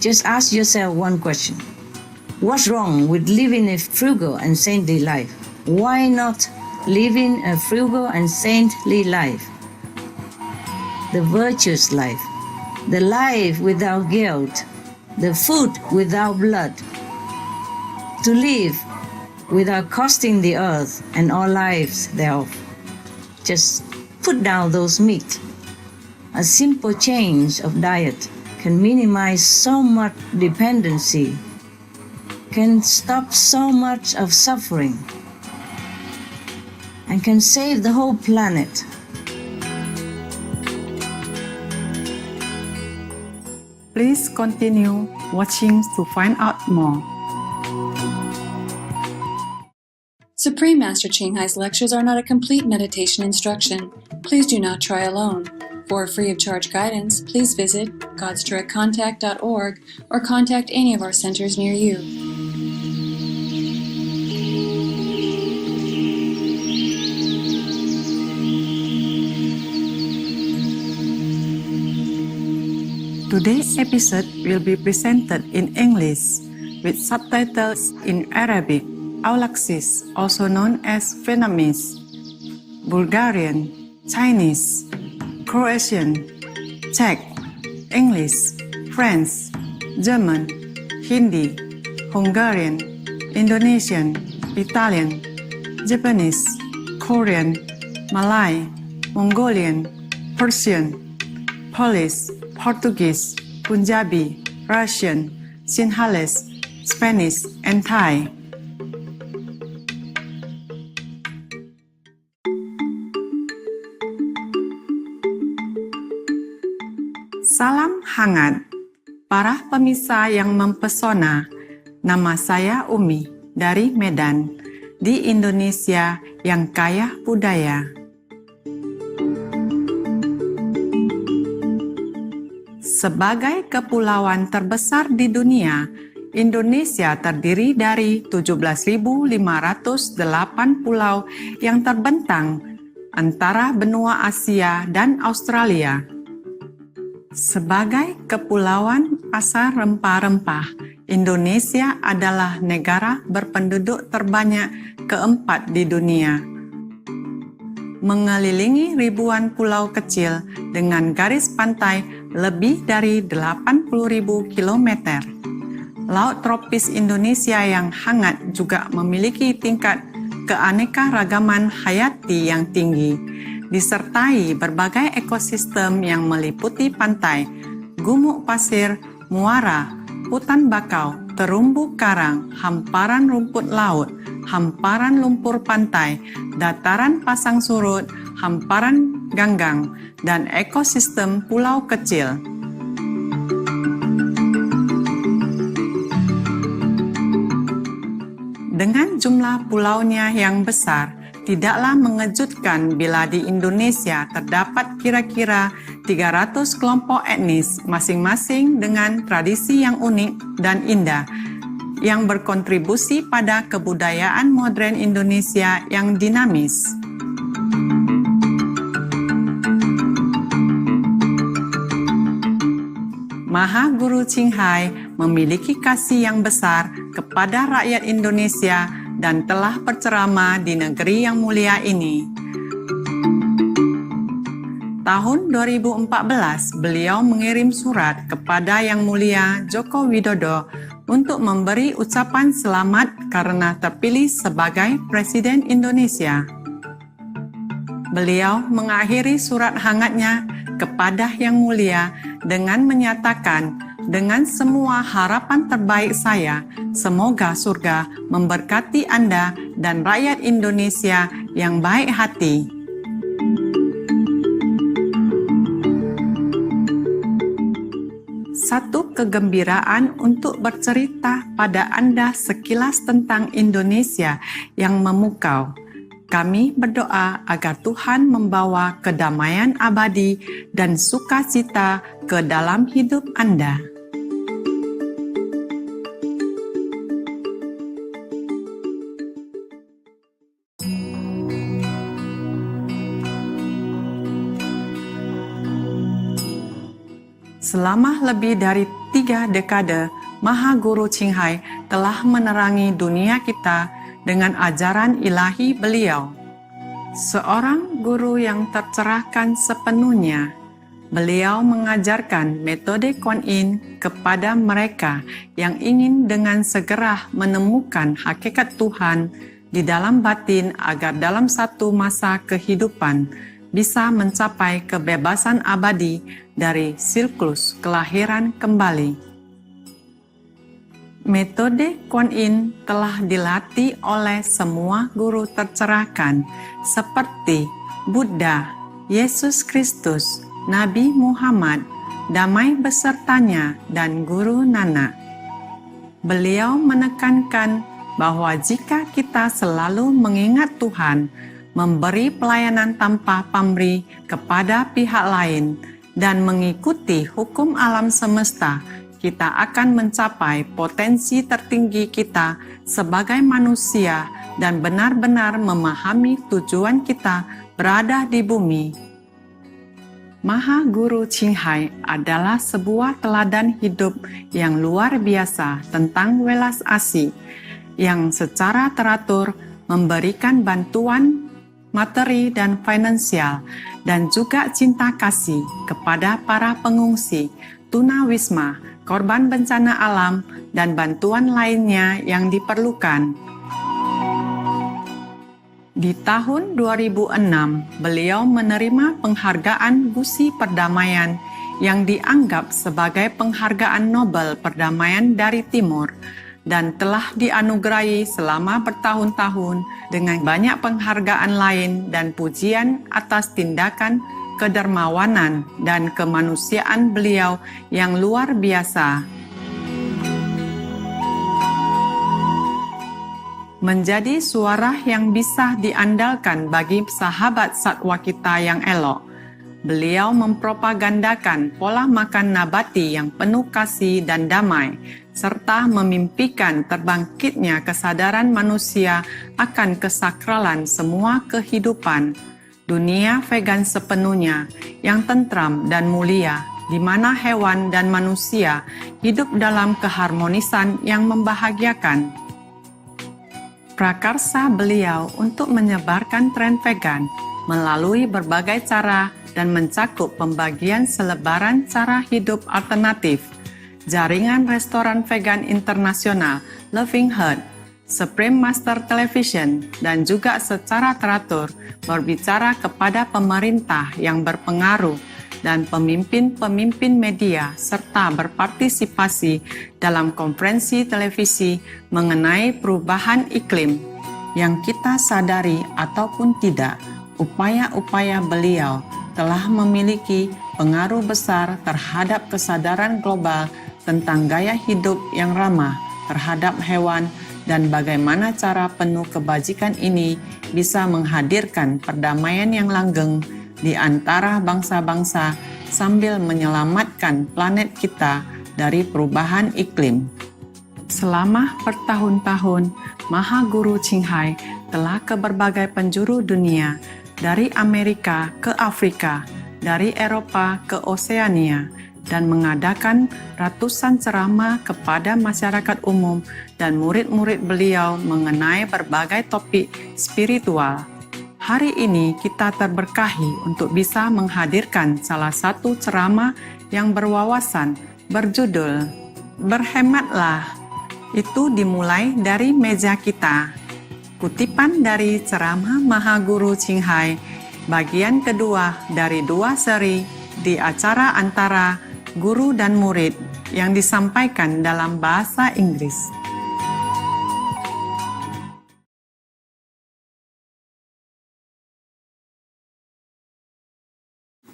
Just ask yourself one question. What's wrong with living a frugal and saintly life? Why not living a frugal and saintly life? The virtuous life, the life without guilt, the food without blood. To live without costing the earth and all lives thereof. Just put down those meat. A simple change of diet can minimize so much dependency, can stop so much of suffering, and can save the whole planet. Please continue watching to find out more. Supreme Master Ching Hai's lectures are not a complete meditation instruction. Please do not try alone. For free of charge guidance, please visit godsdirectcontact.org or contact any of our centers near you. Today's episode will be presented in English with subtitles in Arabic, Aulaxis, also known as Vietnamese, Bulgarian, Chinese, Croatian, Czech, English, French, German, Hindi, Hungarian, Indonesian, Italian, Japanese, Korean, Malay, Mongolian, Persian, Polish, Portuguese, Punjabi, Russian, Sinhalese, Spanish, and Thai. Salam hangat, para pemirsa yang mempesona. Nama saya Umi dari Medan, di Indonesia yang kaya budaya. Sebagai kepulauan terbesar di dunia, Indonesia terdiri dari 17.508 pulau yang terbentang antara benua Asia dan Australia. Sebagai kepulauan asal rempah-rempah, Indonesia adalah negara berpenduduk terbanyak keempat di dunia. Mengelilingi ribuan pulau kecil dengan garis pantai lebih dari 80.000 km. Laut tropis Indonesia yang hangat juga memiliki tingkat keanekaragaman hayati yang tinggi, disertai berbagai ekosistem yang meliputi pantai, gumuk pasir, muara, hutan bakau, terumbu karang, hamparan rumput laut, hamparan lumpur pantai, dataran pasang surut, hamparan ganggang, dan ekosistem pulau kecil. Dengan jumlah pulaunya yang besar, tidaklah mengejutkan bila di Indonesia terdapat kira-kira 300 kelompok etnis masing-masing dengan tradisi yang unik dan indah yang berkontribusi pada kebudayaan modern Indonesia yang dinamis. Maha Guru Ching Hai memiliki kasih yang besar kepada rakyat Indonesia dan telah berceramah di negeri yang mulia ini. Tahun 2014, beliau mengirim surat kepada Yang Mulia Joko Widodo untuk memberi ucapan selamat karena terpilih sebagai Presiden Indonesia. Beliau mengakhiri surat hangatnya kepada Yang Mulia dengan menyatakan, dengan semua harapan terbaik saya, semoga surga memberkati Anda dan rakyat Indonesia yang baik hati. Satu kegembiraan untuk bercerita pada Anda sekilas tentang Indonesia yang memukau. Kami berdoa agar Tuhan membawa kedamaian abadi dan sukacita ke dalam hidup Anda. Selama lebih dari 3 dekade, Maha Guru Ching Hai telah menerangi dunia kita dengan ajaran ilahi beliau. Seorang guru yang tercerahkan sepenuhnya, beliau mengajarkan metode Kuan Yin kepada mereka yang ingin dengan segera menemukan hakikat Tuhan di dalam batin agar dalam satu masa kehidupan bisa mencapai kebebasan abadi dari siklus kelahiran kembali. Metode Kuan Yin telah dilatih oleh semua guru tercerahkan seperti Buddha, Yesus Kristus, Nabi Muhammad, damai besertanya, dan Guru Nanak. Beliau menekankan bahwa jika kita selalu mengingat Tuhan, memberi pelayanan tanpa pamrih kepada pihak lain, dan mengikuti hukum alam semesta, kita akan mencapai potensi tertinggi kita sebagai manusia dan benar-benar memahami tujuan kita berada di bumi. Maha Guru Ching Hai adalah sebuah teladan hidup yang luar biasa tentang welas asih, yang secara teratur memberikan bantuan materi dan finansial, dan juga cinta kasih kepada para pengungsi, tunawisma, korban bencana alam, dan bantuan lainnya yang diperlukan. Di tahun 2006, beliau menerima penghargaan Gusi Perdamaian yang dianggap sebagai penghargaan Nobel Perdamaian dari Timur, dan telah dianugerahi selama bertahun-tahun dengan banyak penghargaan lain dan pujian atas tindakan kedermawanan dan kemanusiaan beliau yang luar biasa. Menjadi suara yang bisa diandalkan bagi sahabat satwa kita yang elok, beliau mempropagandakan pola makan nabati yang penuh kasih dan damai, serta memimpikan terbangkitnya kesadaran manusia akan kesakralan semua kehidupan. Dunia vegan sepenuhnya yang tentram dan mulia, di mana hewan dan manusia hidup dalam keharmonisan yang membahagiakan. Prakarsa beliau untuk menyebarkan tren vegan melalui berbagai cara dan mencakup pembagian selebaran cara hidup alternatif, jaringan restoran vegan internasional Loving Heart, Supreme Master Television, dan juga secara teratur berbicara kepada pemerintah yang berpengaruh dan pemimpin-pemimpin media serta berpartisipasi dalam konferensi televisi mengenai perubahan iklim. Yang kita sadari ataupun tidak, upaya-upaya beliau telah memiliki pengaruh besar terhadap kesadaran global tentang gaya hidup yang ramah terhadap hewan dan bagaimana cara penuh kebajikan ini bisa menghadirkan perdamaian yang langgeng di antara bangsa-bangsa sambil menyelamatkan planet kita dari perubahan iklim. Selama bertahun-tahun, Maha Guru Ching Hai telah ke berbagai penjuru dunia, dari Amerika ke Afrika, dari Eropa ke Oseania, dan mengadakan ratusan ceramah kepada masyarakat umum dan murid-murid beliau mengenai berbagai topik spiritual. Hari ini kita terberkahi untuk bisa menghadirkan salah satu ceramah yang berwawasan berjudul "Berhematlah." Itu dimulai dari meja kita. Kutipan dari ceramah Maha Guru Ching Hai, bagian kedua dari 2 seri di acara antara guru dan murid yang disampaikan dalam bahasa Inggris.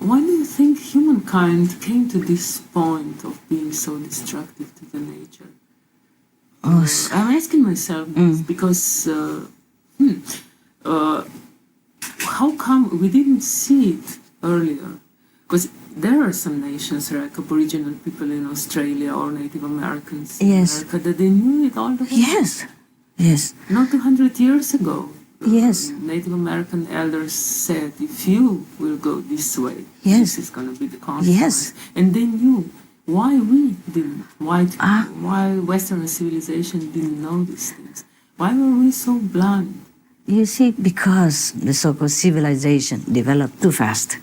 Why do you think humankind came to this point of being so destructive to the nature? I'm asking myself this because how come we didn't see it earlier? Because there are some nations like Aboriginal people in Australia or Native Americans in America that they knew it all the way. Yes. Not 200 years ago. Yes. Native American elders said, if you will go this way, Yes. this is going to be the consequence. Yes. And they knew why we didn't, why Western civilization didn't know these things. Why were we so blind? You see, because the so-called civilization developed too fast,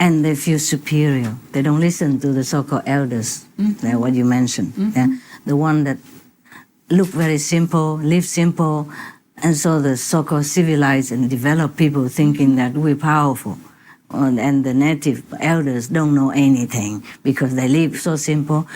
and they feel superior. They don't listen to the so-called elders, what you mentioned. Yeah? The one that look very simple, live simple, and so the so-called civilized and developed people thinking that we're powerful. And the native elders don't know anything because they live so simple.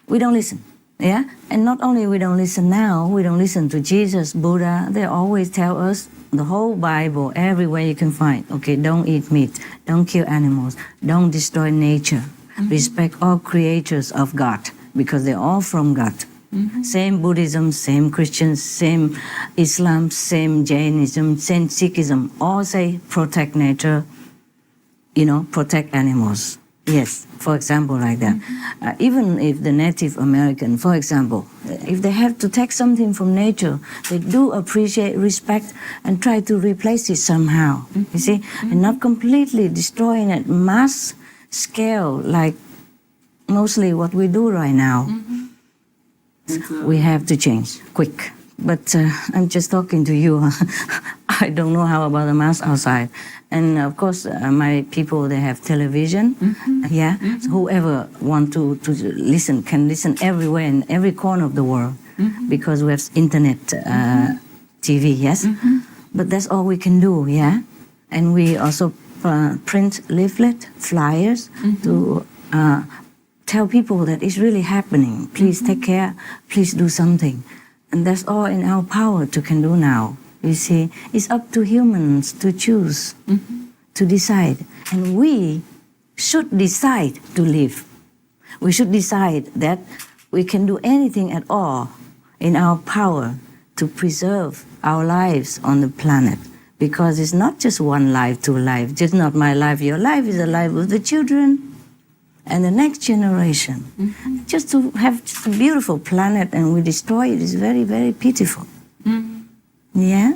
We don't listen. Yeah? And not only we don't listen now, we don't listen to Jesus, Buddha. They always tell us the whole Bible, everywhere you can find. Okay, don't eat meat, don't kill animals, don't destroy nature. Respect all creatures of God because they're all from God. Same Buddhism, same Christians, same Islam, same Jainism, same Sikhism. All say protect nature, protect animals. Yes, for example, like that. Even if the Native American, for example, if they have to take something from nature, they do appreciate, respect, and try to replace it somehow, you see, and not completely destroying at mass scale like mostly what we do right now. We have to change quick. But I'm just talking to you. I don't know how about the mass outside. And of course, my people, they have television. Yeah, so whoever want to listen can listen everywhere in every corner of the world because we have internet, TV, yes? But that's all we can do, yeah? And we also print leaflet, flyers to tell people that it's really happening. Please take care, please do something. And that's all in our power to can do now. You see, it's up to humans to choose, to decide. And we should decide to live. We should decide that we can do anything at all in our power to preserve our lives on the planet. Because it's not just one life, two lives, just not my life, your life is the life of the children and the next generation. Just to have just a beautiful planet and we destroy it is very, very pitiful. Yeah?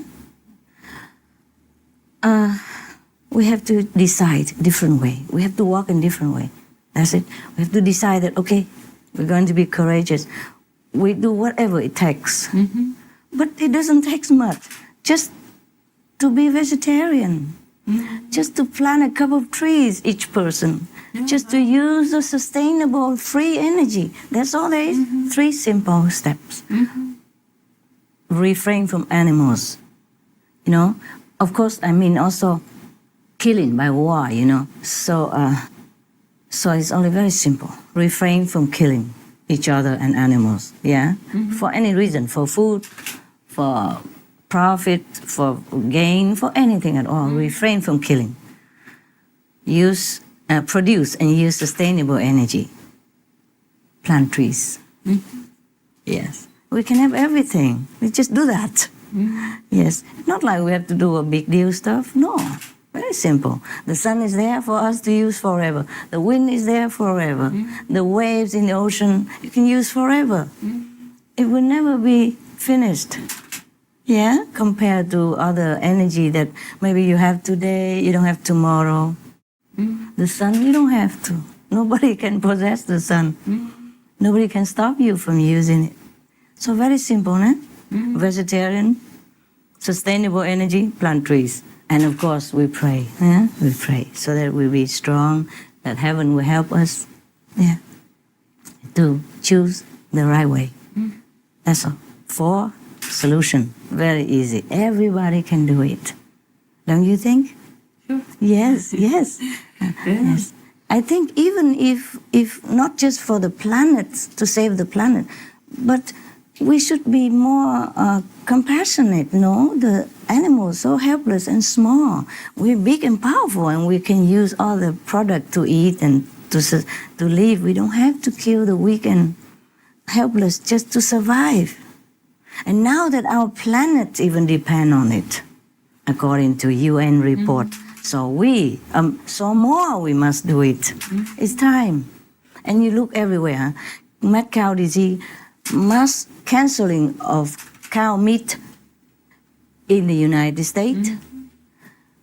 We have to decide different way. We have to walk in different way. That's it. We have to decide that, okay, we're going to be courageous. We do whatever it takes. But it doesn't take much. Just to be vegetarian. Just to plant a couple of trees, each person. Just to use the sustainable free energy. That's all there is. 3 simple steps. Refrain from animals. Of course, I mean also killing by war, So it's only very simple. Refrain from killing each other and animals, yeah? For any reason, for food, for profit, for gain, for anything at all. Refrain from killing. Produce and use sustainable energy. Plant trees. Yes. We can have everything. We just do that. Yes. Not like we have to do a big deal stuff. No. Very simple. The sun is there for us to use forever. The wind is there forever. The waves in the ocean you can use forever. It will never be finished. Yeah? Compared to other energy that maybe you have today, you don't have tomorrow. The sun, you don't have to. Nobody can possess the sun. Nobody can stop you from using it. So very simple, eh? Vegetarian, sustainable energy, plant trees. And of course, we pray. Yeah? We pray so that we'll be strong, that heaven will help us to choose the right way. That's all. 4 solution. Very easy. Everybody can do it. Don't you think? Sure. Yes. Yes. I think even if not just for the planet, to save the planet, but we should be more compassionate, The animals so helpless and small. We're big and powerful and we can use all the product to eat and to live. We don't have to kill the weak and helpless just to survive. And now that our planet even depend on it, according to UN report, so we must do it. It's time. And you look everywhere. Mad cow disease, mass canceling of cow meat in the United States,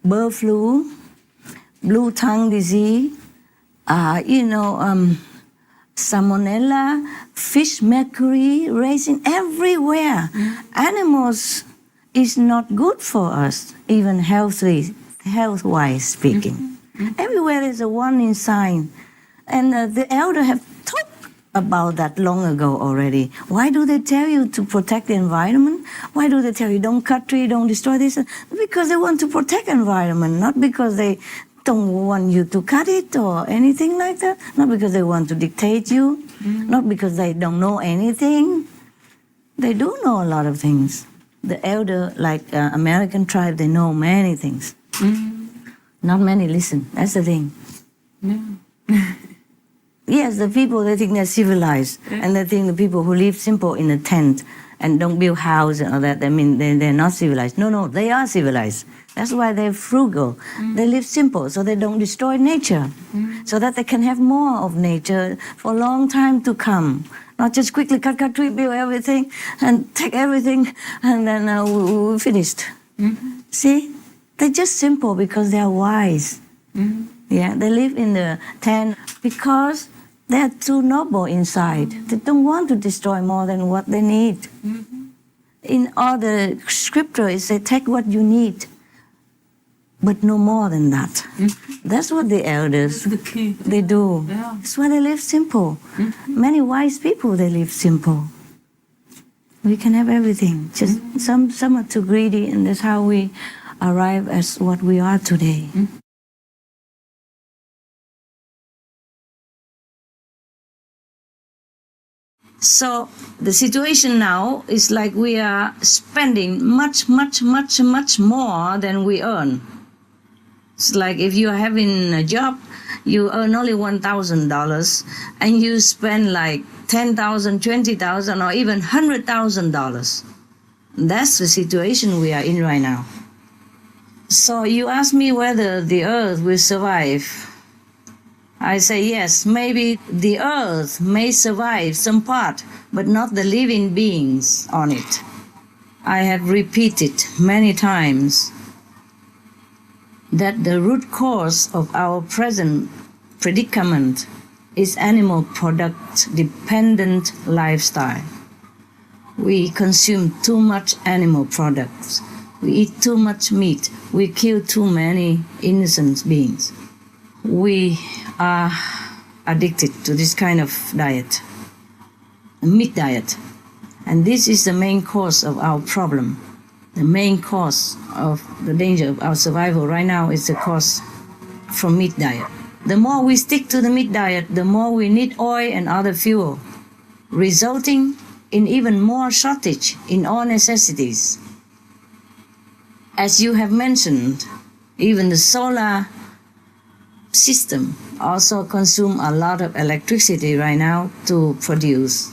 bird flu, blue tongue disease, salmonella, fish mercury raising everywhere. Animals is not good for us, even health-wise speaking. Everywhere is a warning sign. And the elder have talked about that long ago already. Why do they tell you to protect the environment? Why do they tell you don't cut tree, don't destroy this? Because they want to protect environment, not because they don't want you to cut it or anything like that. Not because they want to dictate you, not because they don't know anything. They do know a lot of things. The elder, like American tribe, they know many things. Not many listen. That's the thing. Yes, the people, they think they're civilized. And they think the people who live simple in a tent and don't build house and all that, I mean, they're not civilized. No, they are civilized. That's why they're frugal. They live simple, so they don't destroy nature. So that they can have more of nature for a long time to come. Not just quickly cut tree, build everything, and take everything, and then we're finished. See? They're just simple because they are wise. Yeah, they live in the tent because they're too noble inside. They don't want to destroy more than what they need. In all the scripture, it says, take what you need, but no more than that. That's what the elders, they do. That's why they live simple. Many wise people, they live simple. We can have everything. Just some are too greedy, and that's how we arrive as what we are today. So the situation now is like we are spending much more than we earn. It's like if you are having a job, you earn only $1,000 and you spend like $10,000, $20,000 or even $100,000. That's the situation we are in right now. So you ask me whether the earth will survive. I say yes, maybe the earth may survive some part, but not the living beings on it. I have repeated many times that the root cause of our present predicament is animal product dependent lifestyle. We consume too much animal products. We eat too much meat. We kill too many innocent beings. We are addicted to this kind of diet, a meat diet. And this is the main cause of our problem. The main cause of the danger of our survival right now is the cause from meat diet. The more we stick to the meat diet, the more we need oil and other fuel, resulting in even more shortage in all necessities. As you have mentioned, even the solar system also consumes a lot of electricity right now to produce.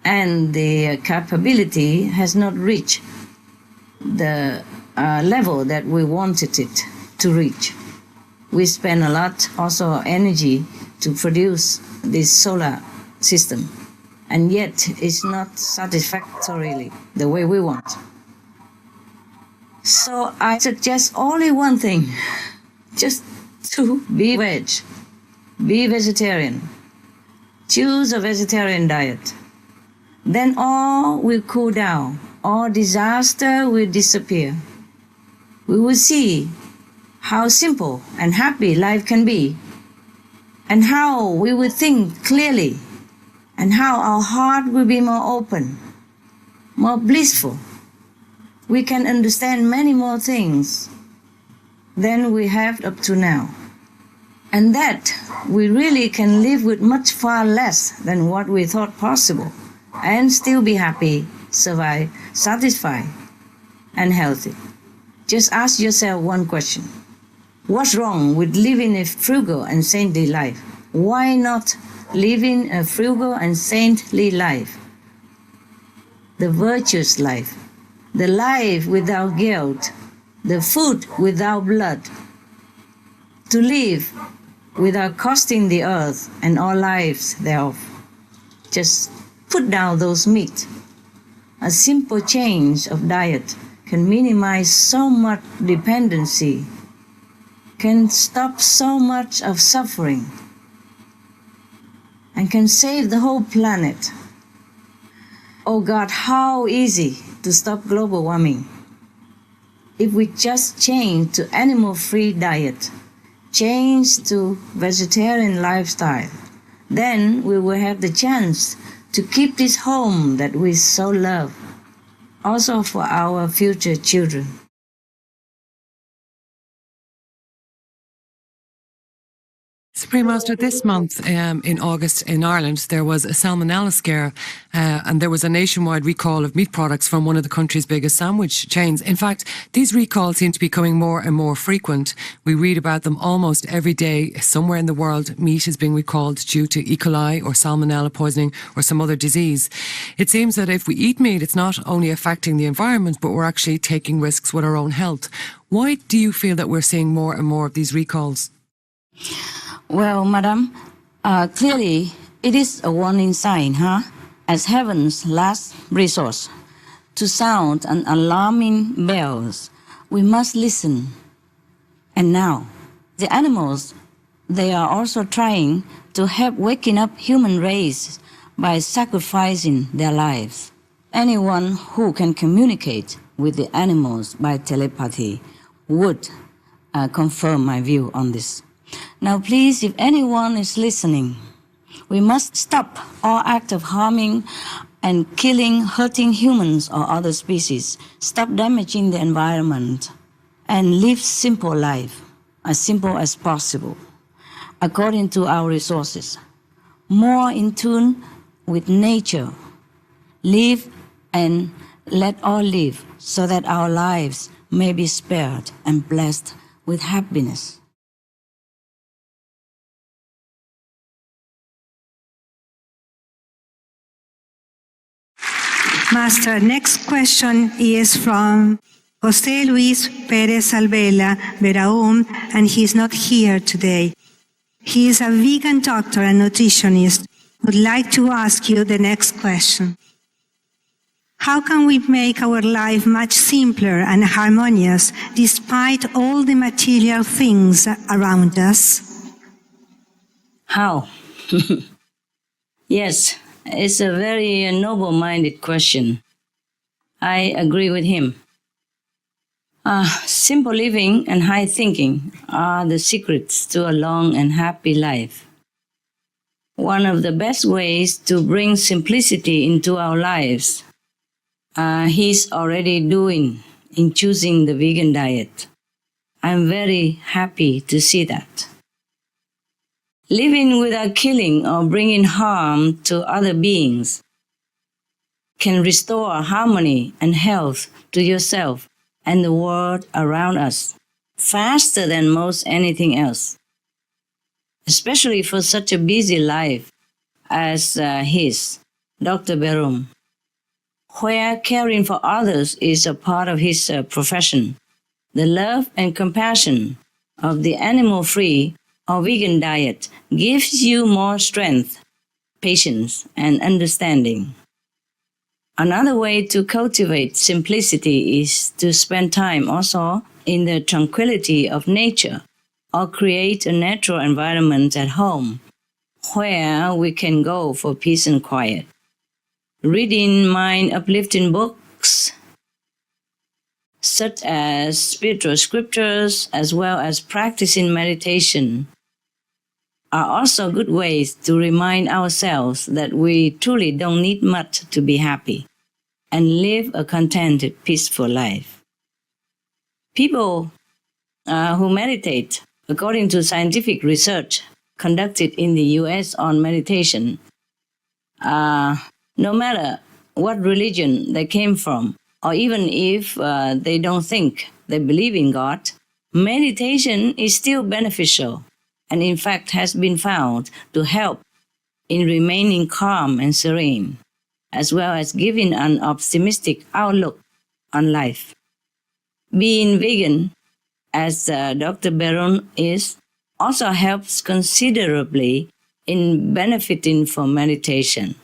And the capability has not reached the level that we wanted it to reach. We spend a lot also energy to produce this solar system, and yet it's not satisfactorily the way we want. So I suggest only one thing, just to be veg, be vegetarian, choose a vegetarian diet. Then all will cool down, all disaster will disappear. We will see how simple and happy life can be, and how we will think clearly, and how our heart will be more open, more blissful. We can understand many more things than we have up to now. And that we really can live with much far less than what we thought possible, and still be happy, survive, satisfied, and healthy. Just ask yourself one question. What's wrong with living a frugal and saintly life? Why not living a frugal and saintly life? The virtuous life, the life without guilt, the food without blood, to live without costing the earth and all lives thereof. Just put down those meat. A simple change of diet can minimize so much dependency, can stop so much of suffering. and can save the whole planet. Oh God, how easy to stop global warming. If we just change to animal-free diet, change to vegetarian lifestyle, then we will have the chance to keep this home that we so love, also for our future children. Supreme Master, this month in August in Ireland, there was a salmonella scare and there was a nationwide recall of meat products from one of the country's biggest sandwich chains. In fact, these recalls seem to be becoming more and more frequent. We read about them almost every day. Somewhere in the world, meat is being recalled due to E. coli or salmonella poisoning or some other disease. It seems that if we eat meat, it's not only affecting the environment, but we're actually taking risks with our own health. Why do you feel that we're seeing more and more of these recalls? Well, Madam, clearly it is a warning sign, as heaven's last resource. To sound an alarming bells, we must listen. And now, the animals, they are also trying to help waking up human race by sacrificing their lives. Anyone who can communicate with the animals by telepathy would confirm my view on this. Now please, if anyone is listening, we must stop all act of harming and killing, hurting humans or other species. Stop damaging the environment and live simple life, as simple as possible, according to our resources. More in tune with nature. Live and let all live so that our lives may be spared and blessed with happiness. Master, next question is from Jose Luis Perez Alvela Veraum, and he's not here today. He is a vegan doctor and nutritionist. Would like to ask you the next question. How can we make our life much simpler and harmonious despite all the material things around us? How? Yes. It's a very noble-minded question. I agree with him. Simple living and high thinking are the secrets to a long and happy life. One of the best ways to bring simplicity into our lives, he's already doing in choosing the vegan diet. I'm very happy to see that. Living without killing or bringing harm to other beings can restore harmony and health to yourself and the world around us faster than most anything else, especially for such a busy life as his, Dr. Berum, where caring for others is a part of his profession. The love and compassion of the animal-free or vegan diet gives you more strength, patience, and understanding. Another way to cultivate simplicity is to spend time also in the tranquility of nature or create a natural environment at home where we can go for peace and quiet. Reading mind-uplifting books such as spiritual scriptures as well as practicing meditation are also good ways to remind ourselves that we truly don't need much to be happy and live a contented, peaceful life. People who meditate, according to scientific research conducted in the US on meditation, no matter what religion they came from, or even if they don't think they believe in God, meditation is still beneficial and in fact has been found to help in remaining calm and serene, as well as giving an optimistic outlook on life. Being vegan, as Dr. Berum is, also helps considerably in benefiting from meditation,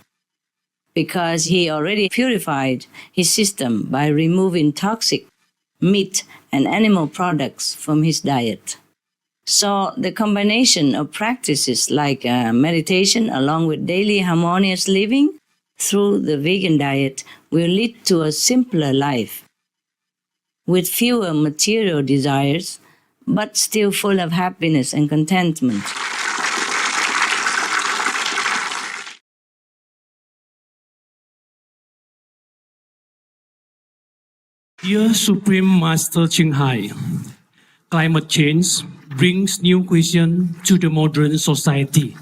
because he already purified his system by removing toxic meat and animal products from his diet. So the combination of practices like meditation along with daily harmonious living through the vegan diet will lead to a simpler life with fewer material desires, but still full of happiness and contentment. Dear Supreme Master Ching, climate change brings new questions to the modern society.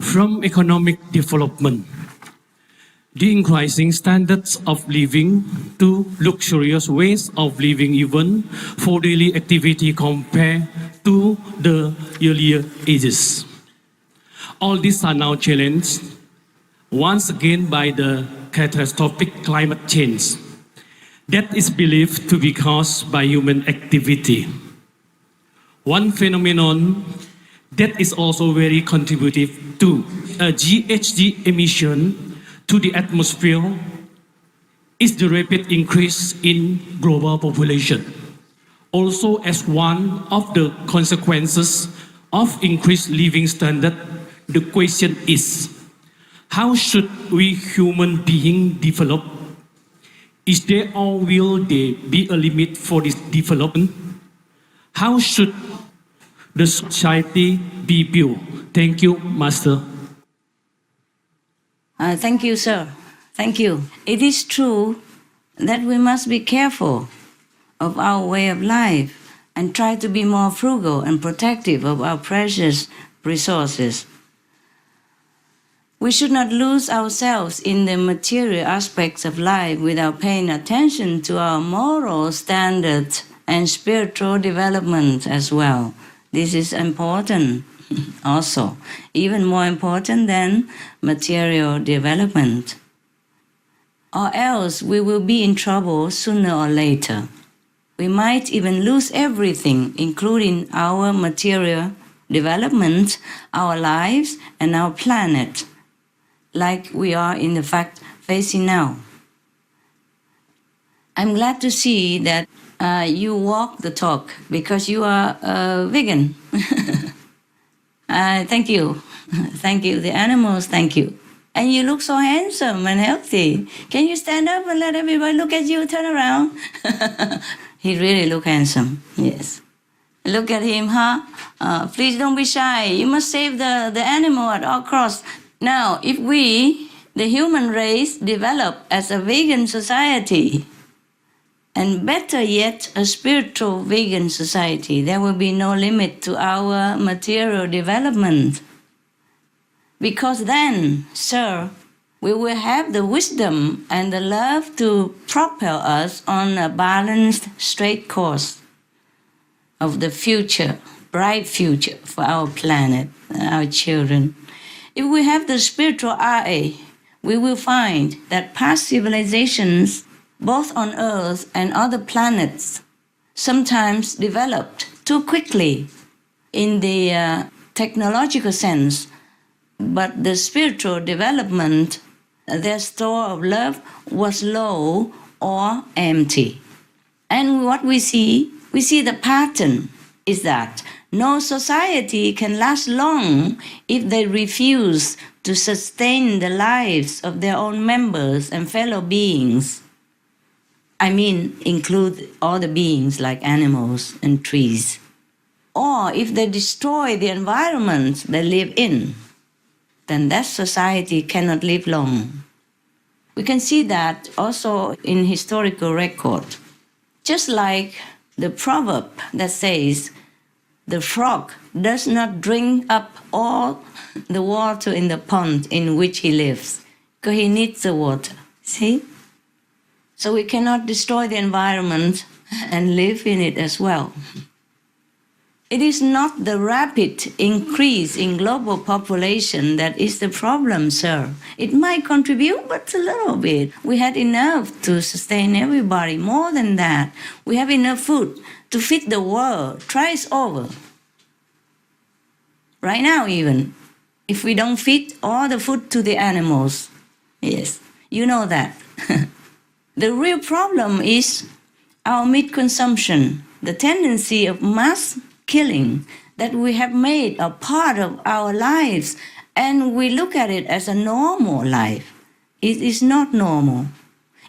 From economic development, the increasing standards of living to luxurious ways of living even for daily activity compared to the earlier ages. All these are now challenged once again by the catastrophic climate change that is believed to be caused by human activity. One phenomenon that is also very contributive to a GHG emission to the atmosphere is the rapid increase in global population. Also, as one of the consequences of increased living standard, the question is, how should we human beings develop? Is there or will there be a limit for this development? How should the society be built? Thank you, Master. Thank you, sir. Thank you. It is true that we must be careful of our way of life and try to be more frugal and protective of our precious resources. We should not lose ourselves in the material aspects of life without paying attention to our moral standards and spiritual development as well. This is important also, even more important than material development. Or else we will be in trouble sooner or later. We might even lose everything, including our material development, our lives, and our planet, like we are in the fact facing now. I'm glad to see that you walk the talk because you are vegan. Thank you. Thank you. The animals, thank you. And you look so handsome and healthy. Can you stand up and let everybody look at you? Turn around. He really look handsome. Yes. Look at him, huh? Please don't be shy. You must save the animal at all costs. Now, if we, the human race, develop as a vegan society, and better yet, a spiritual vegan society, there will be no limit to our material development. Because then, sir, we will have the wisdom and the love to propel us on a balanced, straight course of the future, bright future for our planet, our children. If we have the spiritual eye, we will find that past civilizations, both on Earth and other planets, sometimes developed too quickly in the technological sense, but the spiritual development, their store of love was low or empty. And what we see the pattern is that no society can last long if they refuse to sustain the lives of their own members and fellow beings. I mean, include all the beings like animals and trees. Or if they destroy the environment they live in, then that society cannot live long. We can see that also in historical record. Just like the proverb that says, the frog does not drink up all the water in the pond in which he lives, because he needs the water. See? So we cannot destroy the environment and live in it as well. It is not the rapid increase in global population that is the problem, sir. It might contribute, but a little bit. We had enough to sustain everybody. More than that, we have enough food to feed the world thrice over. Right now even, if we don't feed all the food to the animals. Yes, you know that. The real problem is our meat consumption, the tendency of mass killing that we have made a part of our lives, and we look at it as a normal life. It is not normal.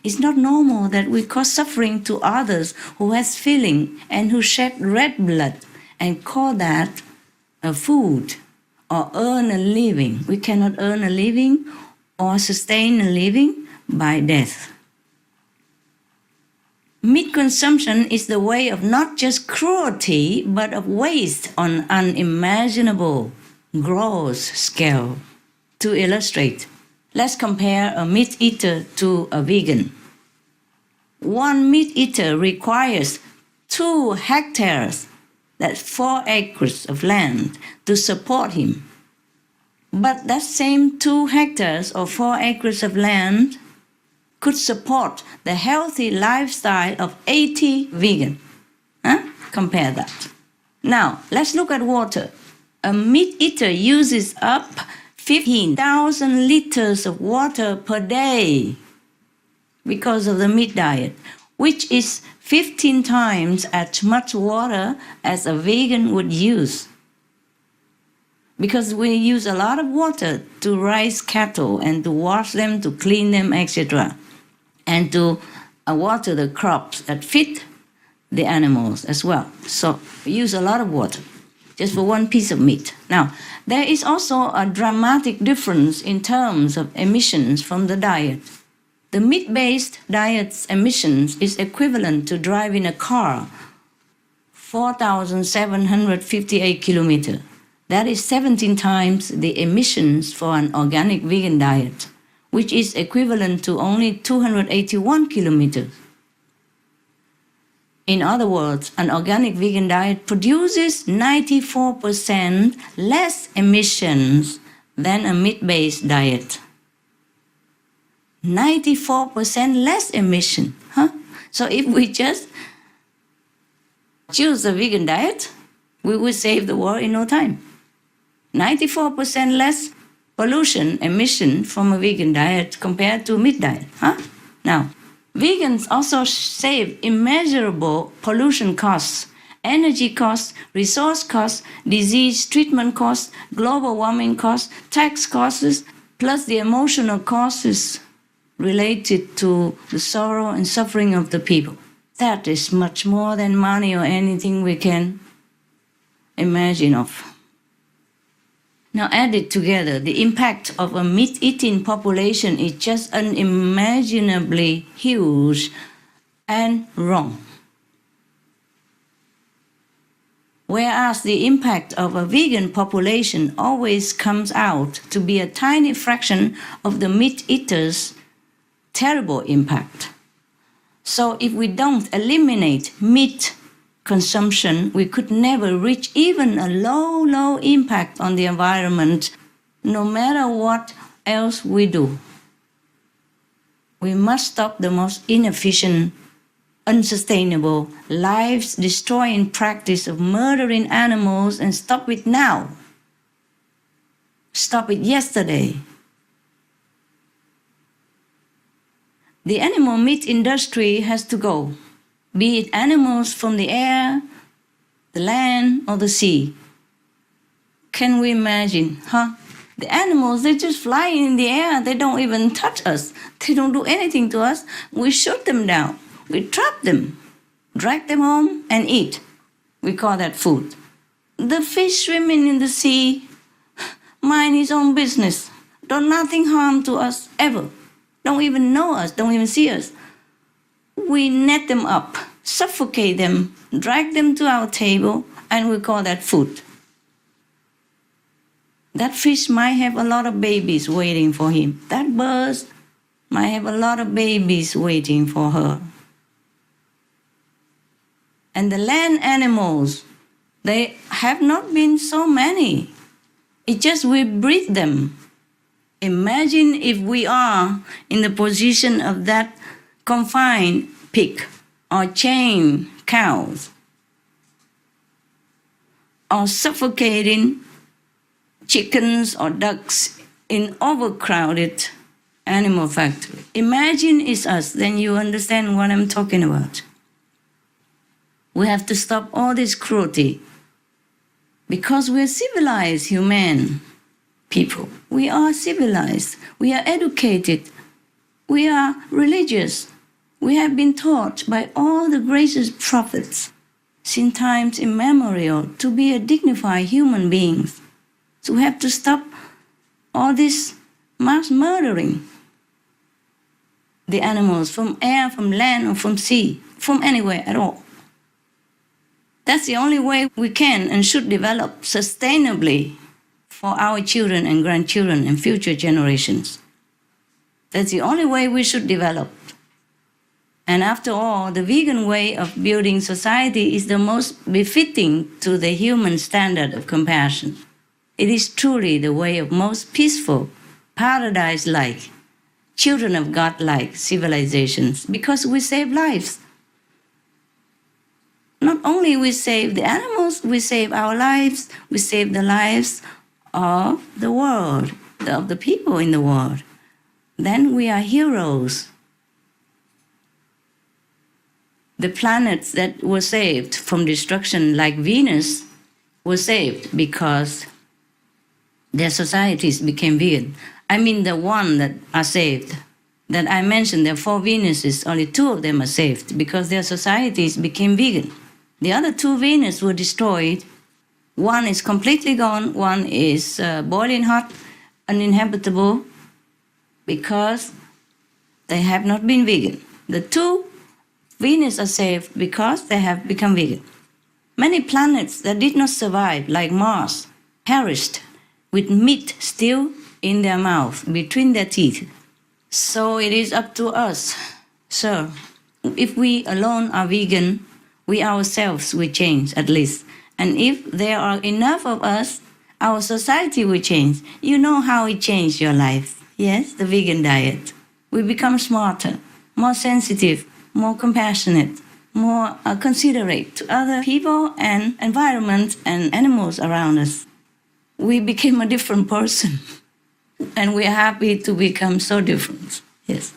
It's not normal that we cause suffering to others who has feeling and who shed red blood and call that a food or earn a living. We cannot earn a living or sustain a living by death. Meat consumption is the way of not just cruelty, but of waste on unimaginable, gross scale. To illustrate, let's compare a meat eater to a vegan. One meat eater requires 2 hectares, that's 4 acres of land, to support him. But that same 2 hectares or 4 acres of land could support the healthy lifestyle of 80 vegan. Compare that. Now, let's look at water. A meat eater uses up 15,000 liters of water per day because of the meat diet, which is 15 times as much water as a vegan would use. Because we use a lot of water to raise cattle and to wash them, to clean them, etc., and to water the crops that feed the animals as well. So we use a lot of water just for one piece of meat. Now, there is also a dramatic difference in terms of emissions from the diet. The meat-based diet's emissions is equivalent to driving a car 4,758 kilometers. That is 17 times the emissions for an organic vegan diet, which is equivalent to only 281 kilometers. In other words, an organic vegan diet produces 94% less emissions than a meat-based diet. 94% less emission. So if we just choose a vegan diet, we would save the world in no time. 94% less pollution emission from a vegan diet compared to meat diet. Now, vegans also save immeasurable pollution costs, energy costs, resource costs, disease treatment costs, global warming costs, tax costs, plus the emotional costs related to the sorrow and suffering of the people. That is much more than money or anything we can imagine of. Now added together, the impact of a meat-eating population is just unimaginably huge and wrong. Whereas the impact of a vegan population always comes out to be a tiny fraction of the meat-eaters' terrible impact. So if we don't eliminate meat consumption, we could never reach even a low impact on the environment, no matter what else we do. We must stop the most inefficient, unsustainable, lives-destroying practice of murdering animals and stop it now. Stop it yesterday. The animal meat industry has to go, be it animals from the air, the land, or the sea. Can we imagine, The animals, they just fly in the air. They don't even touch us. They don't do anything to us. We shoot them down. We trap them, drag them home, and eat. We call that food. The fish swimming in the sea, mind his own business. Do nothing harm to us ever. Don't even know us, don't even see us. We net them up, suffocate them, drag them to our table, and we call that food. That fish might have a lot of babies waiting for him. That bird might have a lot of babies waiting for her. And the land animals, they have not been so many. It's just we breed them. Imagine if we are in the position of that confined pig or chained cows or suffocating chickens or ducks in overcrowded animal factory. Imagine it's us, then you understand what I'm talking about. We have to stop all this cruelty. Because we're civilized human people. We are civilized. We are educated. We are religious. We have been taught by all the gracious prophets since times immemorial to be a dignified human beings. So we have to stop all this mass murdering the animals from air, from land, or from sea, from anywhere at all. That's the only way we can and should develop sustainably for our children and grandchildren and future generations. That's the only way we should develop. And after all, the vegan way of building society is the most befitting to the human standard of compassion. It is truly the way of most peaceful, paradise-like, children of God-like civilizations, because we save lives. Not only we save the animals, we save our lives, we save the lives of the world, of the people in the world. Then we are heroes. The planets that were saved from destruction, like Venus, were saved because their societies became vegan. I mean the one that are saved. That I mentioned, there are 4 Venuses, only 2 of them are saved because their societies became vegan. The other 2 Venus were destroyed. One is completely gone, one is boiling hot, uninhabitable, because they have not been vegan. The 2 Venus are saved because they have become vegan. Many planets that did not survive, like Mars, perished with meat still in their mouth, between their teeth. So it is up to us, sir. If we alone are vegan, we ourselves will change at least. And if there are enough of us, our society will change. You know how it changed your life. Yes, the vegan diet. We become smarter, more sensitive, more compassionate, more considerate to other people and environment and animals around us. We became a different person. And we are happy to become so different. Yes.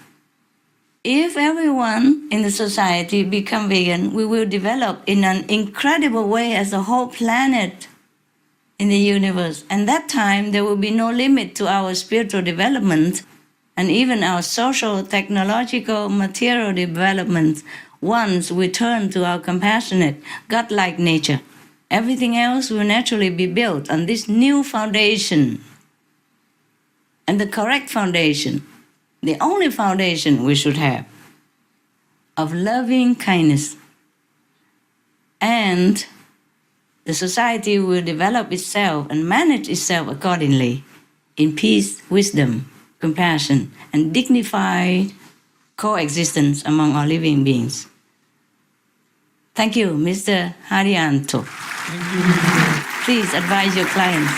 If everyone in the society become vegan, we will develop in an incredible way as a whole planet in the universe. And that time, there will be no limit to our spiritual development and even our social, technological, material development once we turn to our compassionate, God-like nature. Everything else will naturally be built on this new foundation. And the correct foundation, the only foundation we should have, of loving kindness. And the society will develop itself and manage itself accordingly in peace, wisdom, compassion, and dignified coexistence among all living beings. Thank you, Mr. Haryanto. Please advise your clients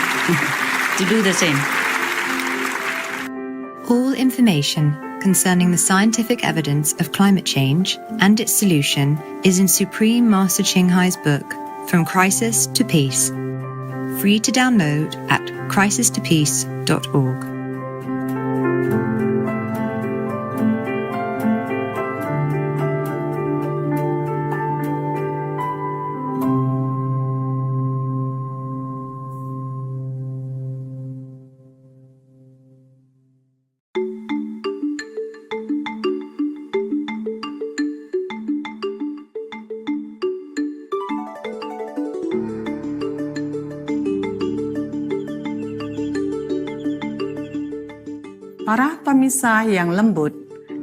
to do the same. All information concerning the scientific evidence of climate change and its solution is in Supreme Master Ching Hai's book, From Crisis to Peace, free to download at crisistopeace.org. Para pemirsa yang lembut,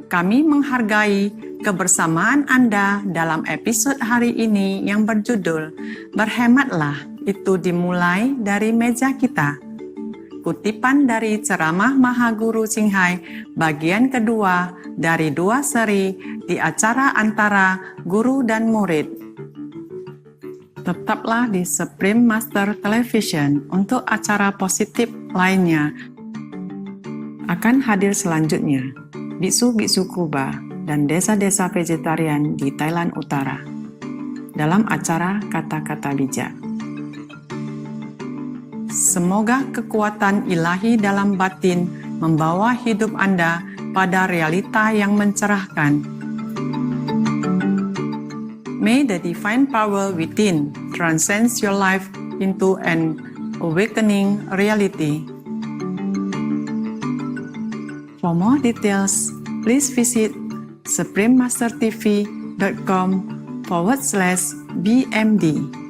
kami menghargai kebersamaan Anda dalam episode hari ini yang berjudul Berhematlah, itu dimulai dari meja kita. Kutipan dari ceramah Mahaguru Ching Hai bagian kedua dari 2 seri di acara antara guru dan murid. Tetaplah di Supreme Master Television untuk acara positif lainnya. Akan hadir selanjutnya, biksu-biksu Kuba dan desa-desa vegetarian di Thailand Utara dalam acara kata-kata bijak. Semoga kekuatan ilahi dalam batin membawa hidup Anda pada realita yang mencerahkan. May the divine power within transcend your life into an awakening reality. For more details, please visit suprememastertv.com/BMD.